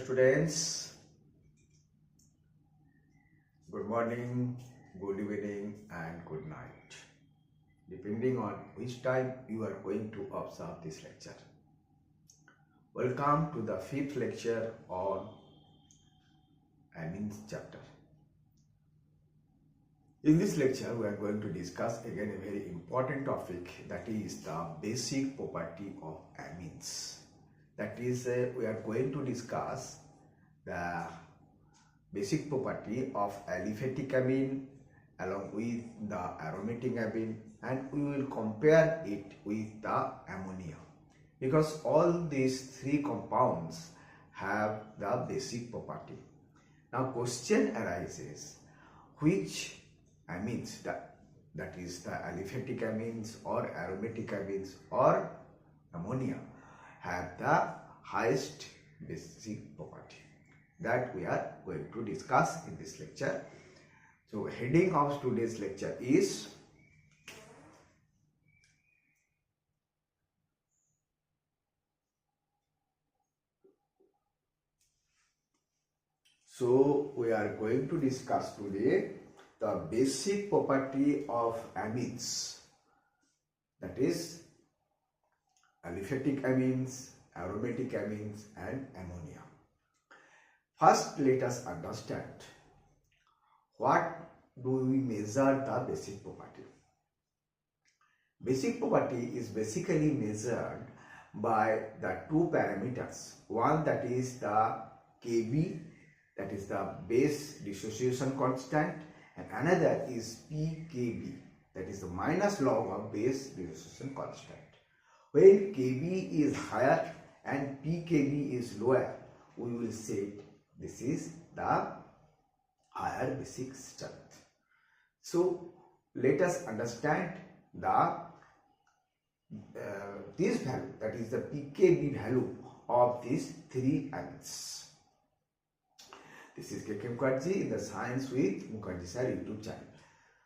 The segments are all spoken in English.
Students, good morning, good evening and good night, depending on which time you are going to observe this lecture. Welcome to the fifth lecture on amines chapter. In this lecture, we are going to discuss again a very important topic, that is the basic property of amines. That is, we are going to discuss the basic property of aliphatic amine along with the aromatic amine, and we will compare it with the ammonia, because all these three compounds have the basic property. Now question arises, which amines, that is the aliphatic amines or aromatic amines or ammonia, have the highest basic property? That we are going to discuss in this lecture. So heading of today's lecture is we are going to discuss today the basic property of amines, that is aliphatic amines, aromatic amines and ammonia. First, let us understand what do we measure the basic property. Basic property is basically measured by the two parameters. One, that is the Kb, that is the base dissociation constant, and another is pKb, that is the minus log of base dissociation constant. When Kb is higher and pKb is lower, we will say this is the higher basic strength. So let us understand the this value, that is the pKb value of these three amines. This is K.K. Mukherjee in the Science with Mukherjee Sir YouTube channel.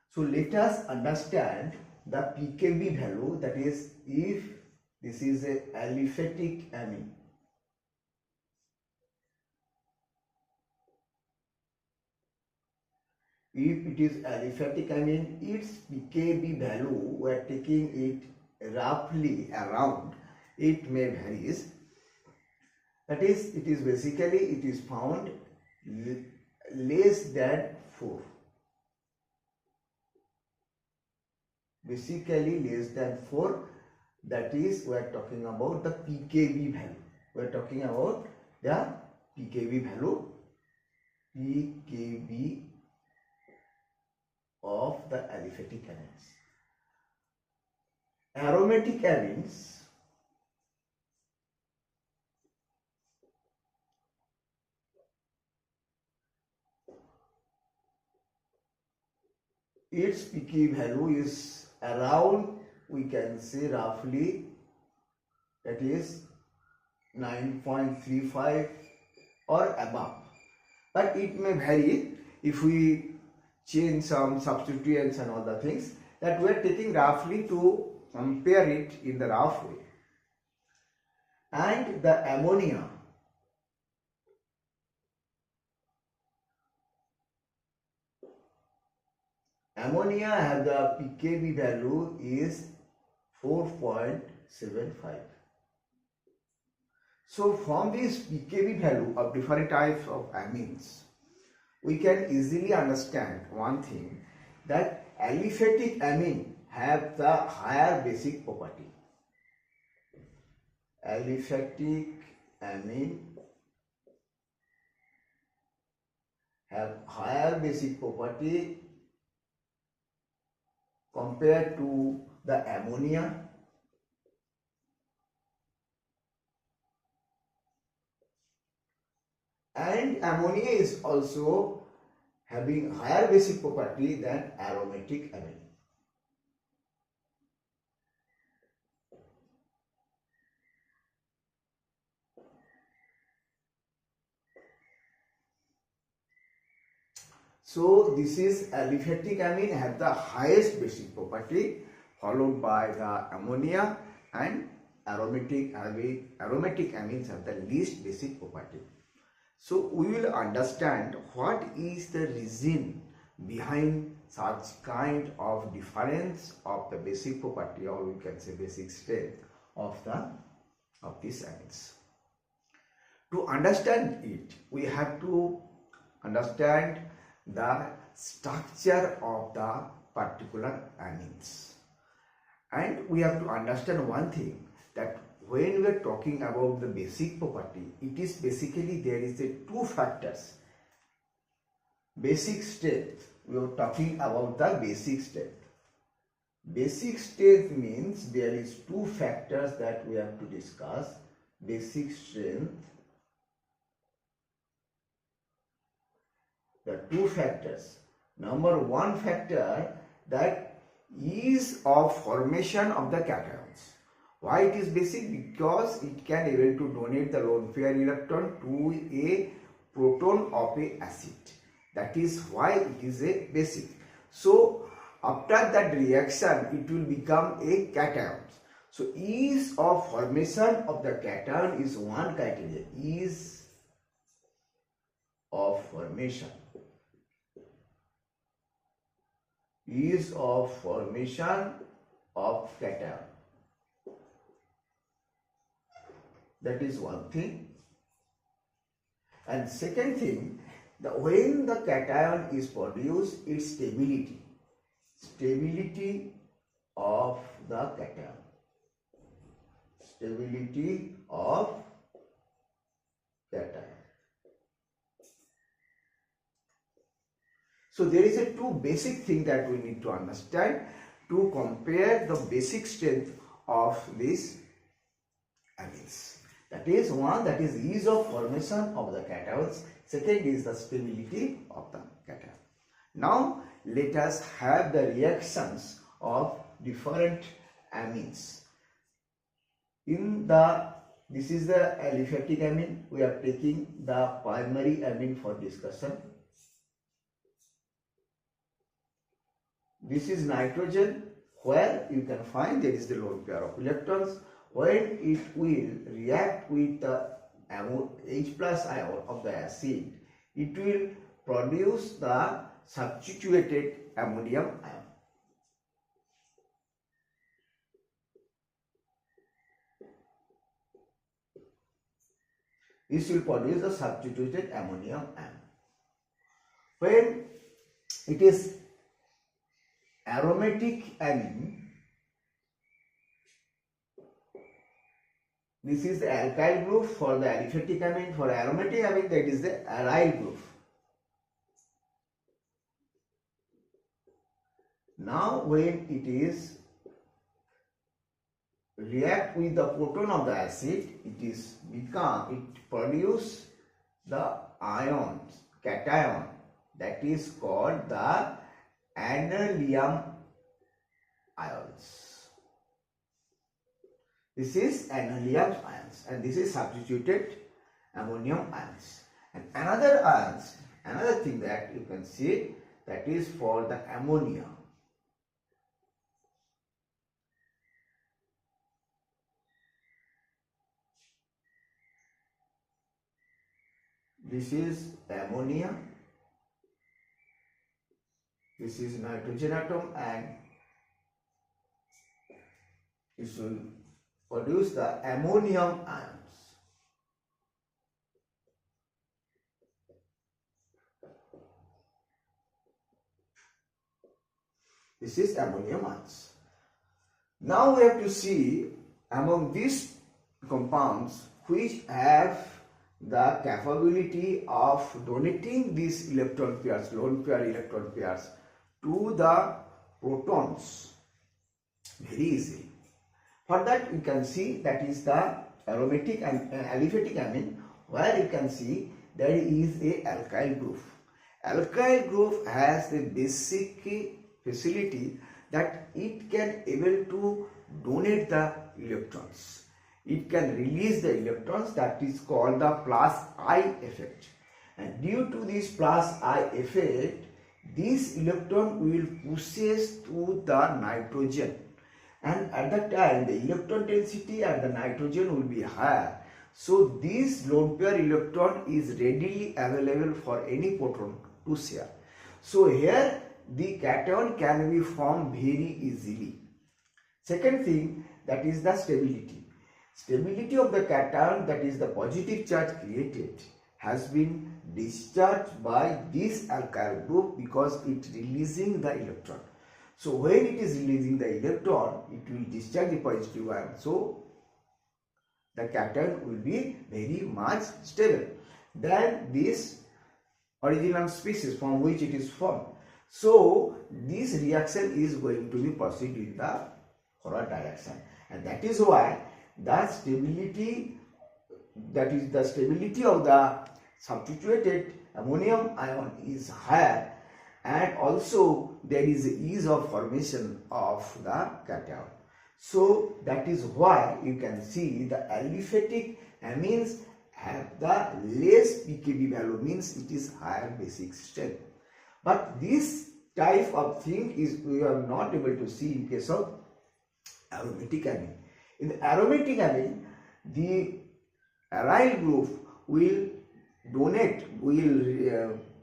So let us understand the pKb value, that is, if this is a aliphatic amine, if it is aliphatic amine, its pKb value, we are taking it roughly around, it may varies, that is, it is basically, it is found less than 4, basically less than 4, that is, we are talking about the pKb value, we are talking about the pKb value, pKb of the aliphatic amines. Aromatic amines, its pKb value is around, we can say roughly, that is 9.35 or above, but it may vary if we change some substituents and other things, that we are taking roughly to compare it in the rough way. And the ammonia, have the pKb value is 4.75. So from this pKb value of different types of amines, we can easily understand one thing, that aliphatic amine have the higher basic property. Aliphatic amine have higher basic property compared to the ammonia, and ammonia is also having higher basic property than aromatic amine. So this is aliphatic amine have the highest basic property, followed by the ammonia, and aromatic amines have the least basic property. So we will understand what is the reason behind such kind of difference of the basic property, or we can say basic strength of these amines. To understand it, we have to understand the structure of the particular amines, and we have to understand one thing, that when we are talking about the basic property, it is basically there is a two factors. Basic strength, we are talking about the basic strength. Basic strength means there is two factors that we have to discuss. Basic strength, the two factors. Number one factor, that is of formation of the cations. Why it is basic? Because it can able to donate the lone pair electron to a proton of a acid. That is why it is a basic. So after that reaction, it will become a cation. So ease of formation of the cation is one criteria. Ease of formation. Ease of formation of cation. That is one thing. And second thing, when the cation is produced, its stability. Stability of the cation. Stability of cation. So there is a two basic thing that we need to understand to compare the basic strength of these amines. That is one, that is ease of formation of the cations. Second is the stability of the cation. Now let us have the reactions of different amines. This is the aliphatic amine. We are taking the primary amine for discussion. This is nitrogen, where you can find there is the lone pair of electrons. When it will react with the H plus ion of the acid, it will produce the substituted ammonium ion. This will produce the substituted ammonium ion. When it is aromatic amine, this is the alkyl group for the aliphatic amine. For aromatic amine, that is the aryl group. Now when it is react with the proton of the acid, it produce the ions, cation, that is called the aniline ions. This is aniline ions, and this is substituted ammonium ions. And another thing that you can see, that is for the ammonia. This is ammonia. This is nitrogen atom, and it will produce the ammonium ions. This is ammonium ions. Now we have to see among these compounds which have the capability of donating these electron pairs, lone pair electron pairs, to the protons very easily. For that, you can see that is the aromatic and aliphatic amine, where you can see there is a alkyl group. Alkyl group has the basic facility that it can able to donate the electrons. It can release the electrons, that is called the plus I effect. And due to this plus I effect, this electron will pushes to the nitrogen. And at that time, the electron density at the nitrogen will be higher. So this lone pair electron is readily available for any proton to share. So here the cation can be formed very easily. Second thing, that is the stability. Stability of the cation, that is the positive charge created, has been discharged by this alkyl group because it releasing the electron. So when it is releasing the electron, it will discharge the positive ion. So the cation will be very much stable than this original species from which it is formed. So this reaction is going to be proceed in the forward direction, and that is why the stability, that is the stability of the substituted ammonium ion is higher, and also there is ease of formation of the cation. So that is why you can see the aliphatic amines have the less pKb value, means it is higher basic strength. But this type of thing is we are not able to see in case of aromatic amine. In the aromatic amine, the aryl group will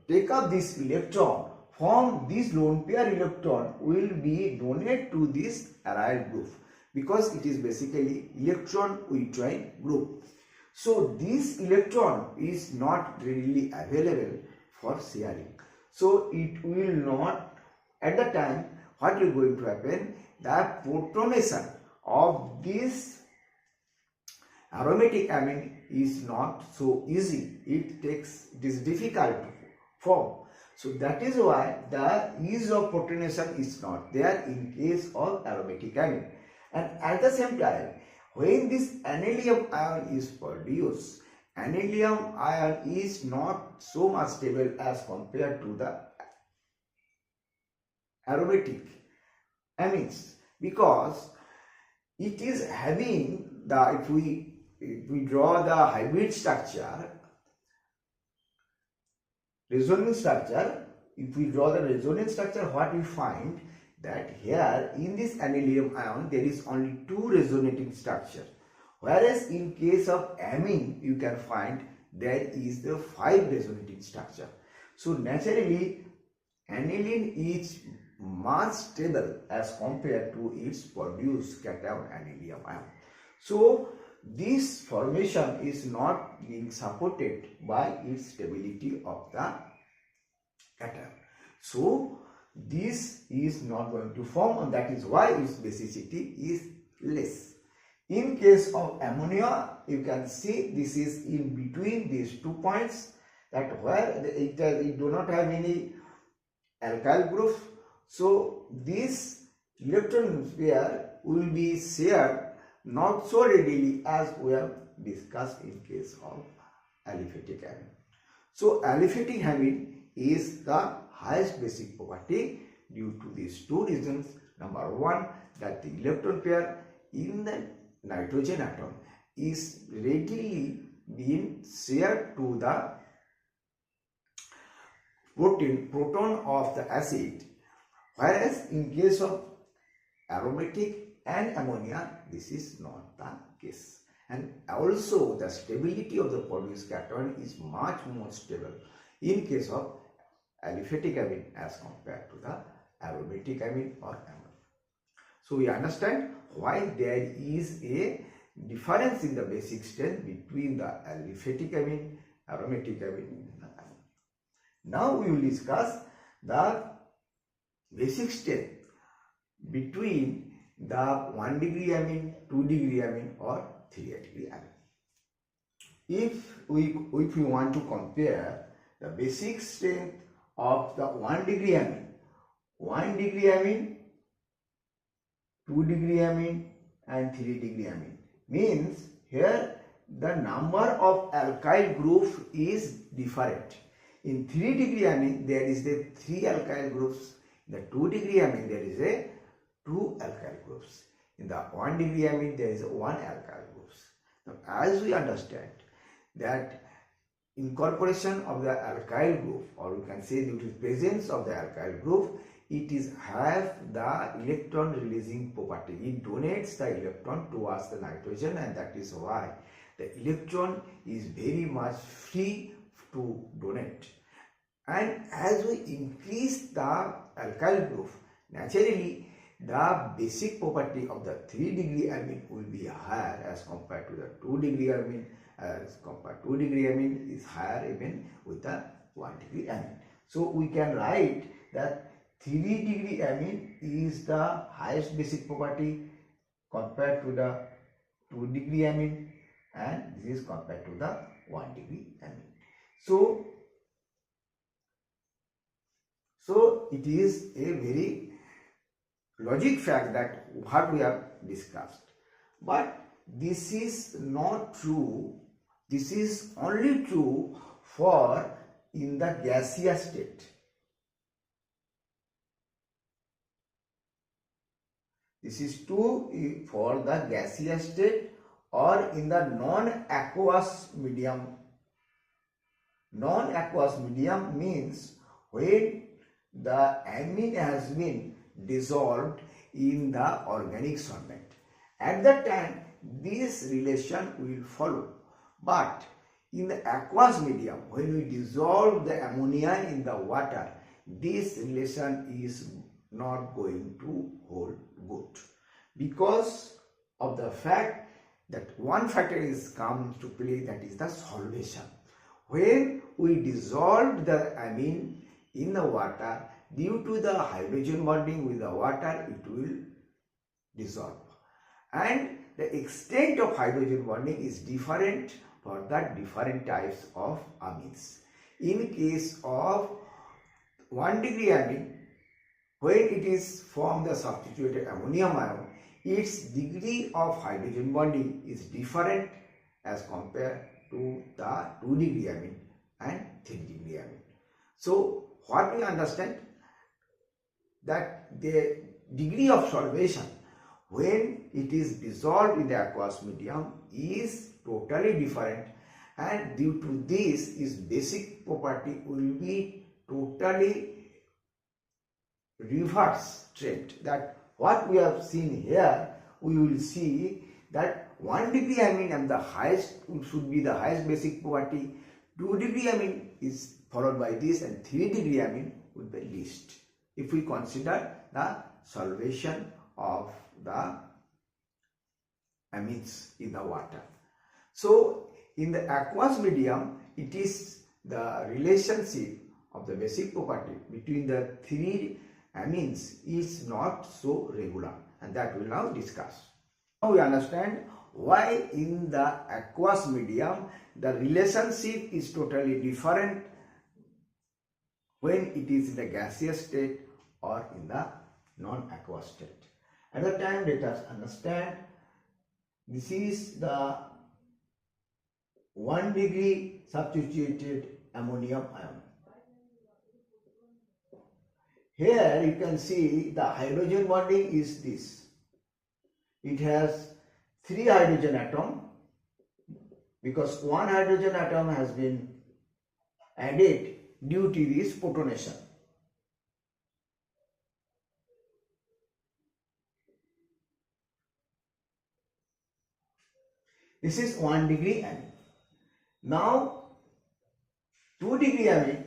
take up this electron from this lone pair electron will be donated to this aryl group because it is basically electron withdrawing group. So this electron is not readily available for sharing. So it will not, at the time, what is going to happen? The protonation of this aromatic amine is not so easy. It is difficult to form. So that is why the ease of protonation is not there in case of aromatic amine. And at the same time, when this anillium ion is produced, anillium ion is not so much stable as compared to the aromatic amines, because it is having the, if we draw the hybrid structure, resonance structure, if we draw the resonance structure, what we find that here in this anillium ion there is only 2 resonating structure, whereas in case of amine you can find there is the 5 resonating structure. So naturally aniline is much stable as compared to its produced cation anillium ion. So this formation is not being supported by its stability of the cation. So this is not going to form, and that is why its basicity is less. In case of ammonia, you can see this is in between these 2 points, that where it do not have any alkyl group. So this electron pair will be shared not so readily as we have discussed in case of aliphatic amine. So aliphatic amine is the highest basic property due to these 2 reasons. Number 1, that the electron pair in the nitrogen atom is readily being shared to the proton of the acid, whereas in case of aromatic and ammonia this is not the case. And also the stability of the produced cation is much more stable in case of aliphatic amine as compared to the aromatic amine or ammonia. So we understand why there is a difference in the basic strength between the aliphatic amine, aromatic amine and ammonia. Now we will discuss the basic strength between the 1 degree amine, 2 degree amine or 3 degree amine. If we want to compare the basic strength of the 1 degree amine, 2 degree amine and 3 degree amine, means here the number of alkyl groups is different. In 3 degree amine there is the 3 alkyl groups. In the 2 degree amine there is a 2 alkyl groups. In the 1 degree amine there is 1 alkyl groups. Now as we understand that incorporation of the alkyl group, or you can say due to presence of the alkyl group, it is have the electron releasing property. It donates the electron towards the nitrogen, and that is why the electron is very much free to donate. And as we increase the alkyl group, naturally the basic property of the 3-degree amine will be higher as compared to the 2-degree amine, as compared to 2-degree amine is higher even with the 1-degree amine. So we can write that 3-degree amine is the highest basic property compared to the 2-degree amine, and this is compared to the 1-degree amine. So it is a very logic fact that what we have discussed. But this is not true. This is only true for in the gaseous state. This is true for the gaseous state or in the non-aqueous medium. Non-aqueous medium means when the amine has been dissolved in the organic solvent. At that time, this relation will follow. But in the aqueous medium, when we dissolve the ammonia in the water, this relation is not going to hold good, because of the fact that one factor is come to play, that is the solvation. When we dissolve the amine in the water, due to the hydrogen bonding with the water, it will dissolve. And the extent of hydrogen bonding is different for the different types of amines. In case of 1-degree amine, when it is from the substituted ammonium ion, its degree of hydrogen bonding is different as compared to the 2-degree amine and 3-degree amine. So what we understand, that the degree of solvation when it is dissolved in the aqueous medium is totally different, and due to this its basic property will be totally reverse trend. That what we have seen here, we will see that 1-degree amine and the highest should be the highest basic property, 2-degree amine is followed by this, and 3-degree amine would be least if we consider the solvation of the amines in the water. So in the aqueous medium, it is the relationship of the basic property between the 3 amines is not so regular, and that we will now discuss. Now we understand why in the aqueous medium the relationship is totally different when it is in the gaseous state or in the non-aqueous state. At the time, let us understand, this is the 1-degree substituted ammonium ion. Here you can see the hydrogen bonding is this. It has 3 hydrogen atoms, because 1 hydrogen atom has been added due to this protonation. This is 1-degree amine. Now 2-degree amine,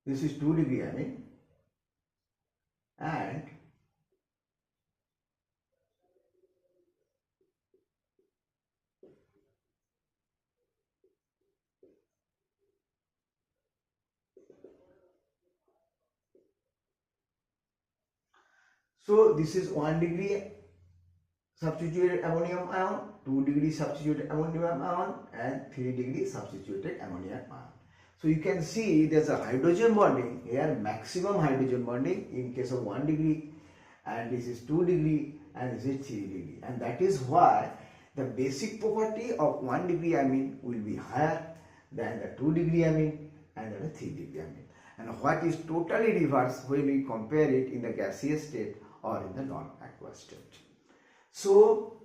this is 2-degree amine, and so this is 1-degree substituted ammonium ion, 2-degree substituted ammonium ion, and 3-degree substituted ammonium ion. So you can see there's a hydrogen bonding here, maximum hydrogen bonding in case of 1-degree, and this is 2-degree, and this is 3-degree, and that is why the basic property of 1-degree amine will be higher than the 2 degree amine and the 3 degree amine. And what is totally reverse when we compare it in the gaseous state or in the non-aqueous state. So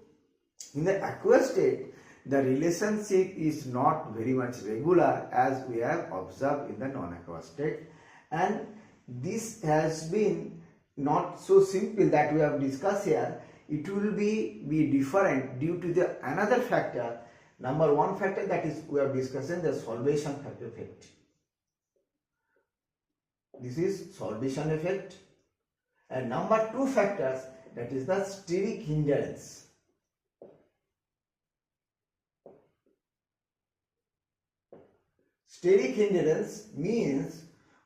in the aqueous state, the relationship is not very much regular as we have observed in the non-aqueous state, and this has been not so simple that we have discussed here. It will be different due to the another factor. Number one factor, that is we have discussed the solvation factor effect. This is solvation effect. And number two factors, that is the steric hindrance. Steric hindrance means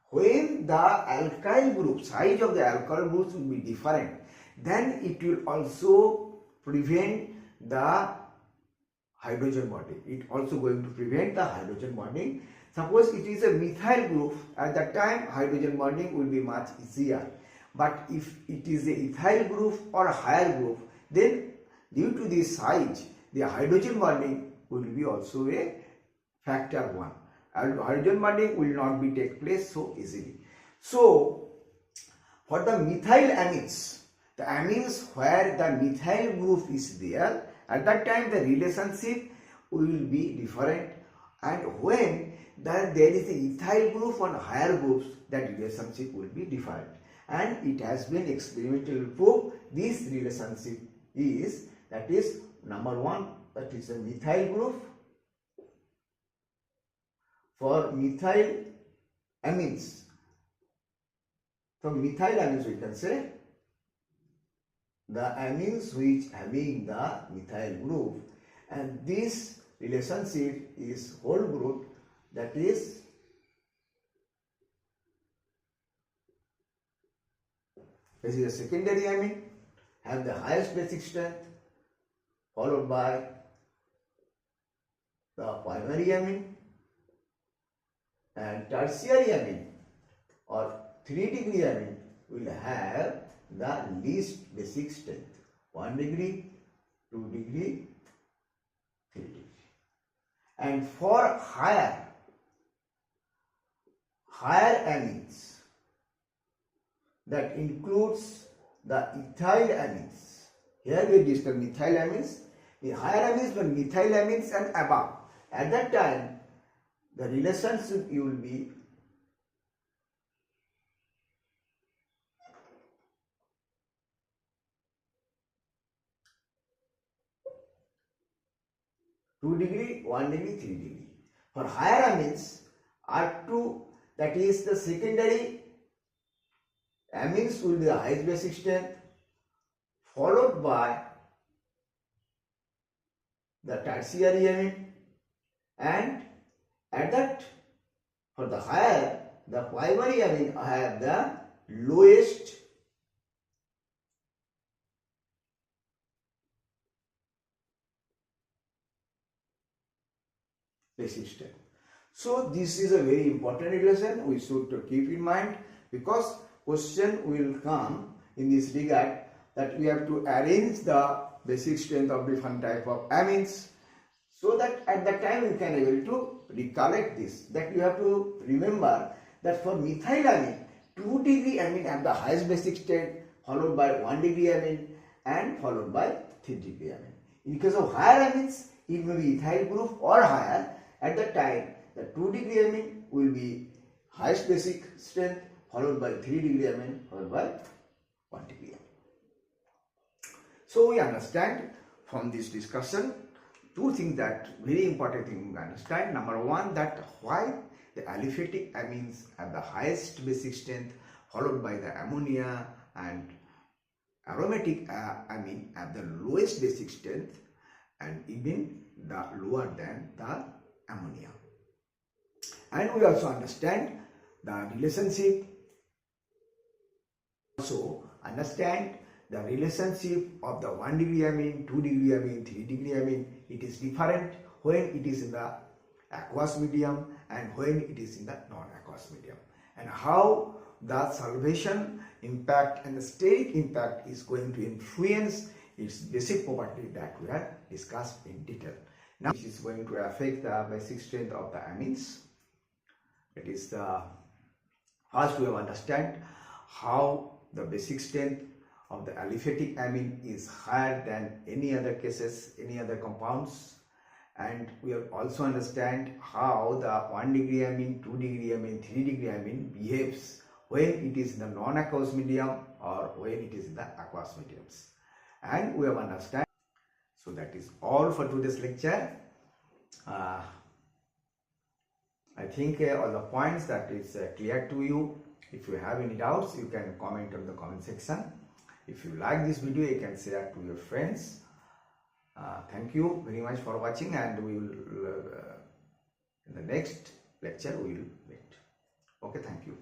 when the alkyl group, size of the alkyl groups will be different, then it will also prevent the hydrogen bonding. It also going to prevent the hydrogen bonding. Suppose it is a methyl group, at that time hydrogen bonding will be much easier. But if it is a ethyl group or a higher group, then due to this size, the hydrogen bonding will be also a factor 1. Hydrogen bonding will not be take place so easily. So for the methyl amines, the amines where the methyl group is there, at that time the relationship will be different, and when there is a ethyl group on higher groups, that relationship will be different. And it has been experimentally proved this relationship is, that is number one, that is a methyl group. For methyl amines, from methyl amines we can say the amines which having the methyl group, and this relationship is whole group, that is this is a secondary amine, have the highest basic strength, followed by the primary amine, and tertiary amine or 3 degree amine will have the least basic strength, 1 degree, 2 degree, 3 degree. And for higher amines, that includes the ethyl amines. Here we discuss methyl amines. The higher amines were methyl amines and above. At that time, the relationship you will be two degree, 1 degree, 3 degree. For higher amines, R2, that is the secondary amines will be the highest basic strength, followed by the tertiary amine, and at that, for the higher, the primary amine have the lowest basic strength. So this is a very important relation we should keep in mind, because question will come in this regard that we have to arrange the basic strength of different type of amines, so that at that time you can able to recollect this. That you have to remember that for methyl amine, 2 degree amine have the highest basic strength, followed by 1 degree amine and followed by 3 degree amine. In case of higher amines, it may be ethyl group or higher. At that time, the 2 degree amine will be highest basic strength, followed by 3 degree amine, followed by 1 degree amine. So we understand from this discussion two things, that very important thing we understand. Number one, that why the aliphatic amines have the highest basic strength, followed by the ammonia, and aromatic amine have the lowest basic strength and even the lower than the ammonia. And we also understand the relationship, also understand the relationship of the 1 degree amine, 2 degree amine, 3 degree amine. It is different when it is in the aqueous medium and when it is in the non-aqueous medium, and how the solvation impact and the steric impact is going to influence its basic property that we have discussed in detail. Now this is going to affect the basic strength of the amines. It is the first we have understand how the basic strength of the aliphatic amine is higher than any other cases, any other compounds, and we have also understand how the 1 degree amine, 2 degree amine, 3 degree amine behaves when it is in the non-aqueous medium or when it is in the aqueous mediums, and we have understand. So that is all for today's lecture. I think all the points that is clear to you. If you have any doubts, you can comment on the comment section. If you like this video, you can share to your friends. Thank you very much for watching, and we will in the next lecture we will meet. Okay, thank you.